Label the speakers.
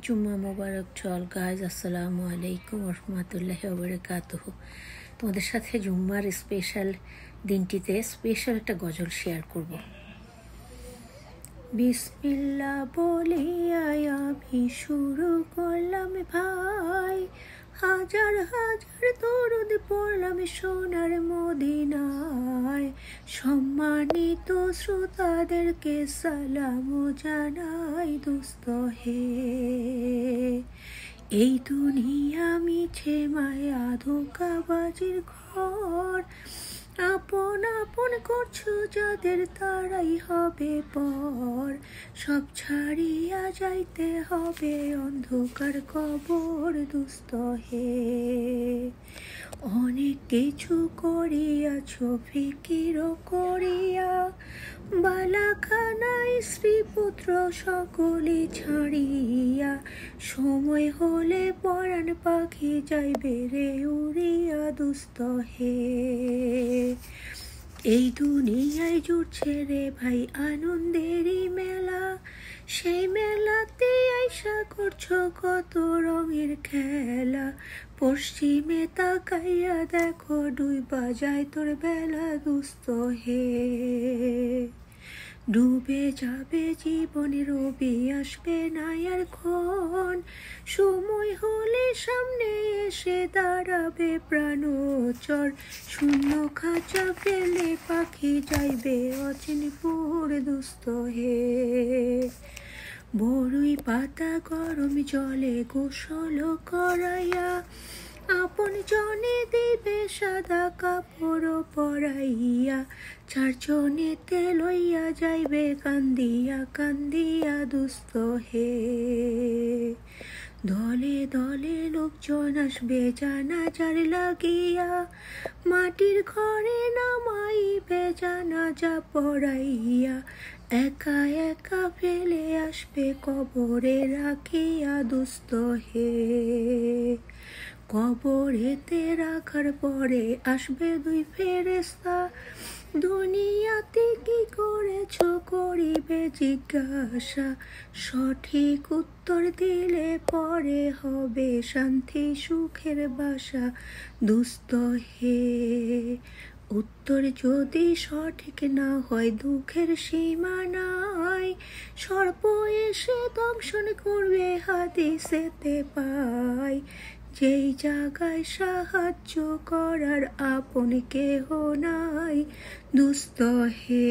Speaker 1: জুম্মা মোবারক চল গাইজ, আসসালামু আলাইকুম রহমতুল্লাহি ওয়া বারাকাতুহু। তোমাদের সাথে জুম্মার স্পেশাল দিনটিতে স্পেশাল একটা গজল শেয়ার করব। বিসমিল্লাহ বলে আমি শুরু করলাম ভাই, হাজার হাজার দরুদ পড়লাম সোনার মদিনায়। সম্মানিত শ্রোতাদেরকে সালাম জানাই দোস্ত হে। এই দুনিয়া মিছে মায়া ধোঁকাবাজির ঘর, আপন আপন করছো যাদের তারাই হবে পর। সব ছাড়িয়া যাইতে হবে অন্ধকার কবর দোস্ত হে। অনেক কিছু করিয়াছ ফিকির করিয়া, বালাখানা স্ত্রী পুত্র সকলে ছাড়িয়া। সময় হলে পরাণ পাখি যাইবে রে উড়িয়া দোস্ত হে। এই দুনিয়ায় জুড়ছে রে ভাই আনন্দেরই মেলা, সেই মেলাতে আইসা করছো কত রঙের খেলা। পশ্চিমে তাকাইয়া দেখো ডুইবা যায় তোর বেলা দোস্ত হে। ডুবে যাবে জীবনে রবি আসবে না আর ক্ষণ, সময় হলে সামনে এসে দাঁড়াবে প্রাণচর। শূন্য খাঁচা ফেলে পাখি যাইবে অচিনপুর দোস্ত হে। বড়ই পাতা গরম জলে গোসল করাইয়া, আপন জনে দিবে সাদা কাপড় পরাইয়া। চারজনেতে লইয়া যাইবে কান্দিয়া কান্দিয়া দোস্ত হে। দলে দলে লোকজন আসবে জানাজার লাগিয়া, মাটির ঘরে নামাইবে জানাজা পড়াইয়া। একা একা ফেলে আসবে কবরে রাখিয়া দোস্ত হে। কবরেতে রাখার পরে আসবে দুই ফেরেশতা, দুনিয়াতে কি করেছ করিবে জিজ্ঞাসা। সঠিক উত্তর দিলে পরে হবে শান্তি সুখের বাসা দোস্ত হে। উত্তর যদি সঠিক না হয় দুঃখের সীমা নাই, সর্প এসে দংশন করবে হাদিসেতে পাই। যেই জায়গায় সাহায্য করার আপন কেহ নাই দোস্ত হে।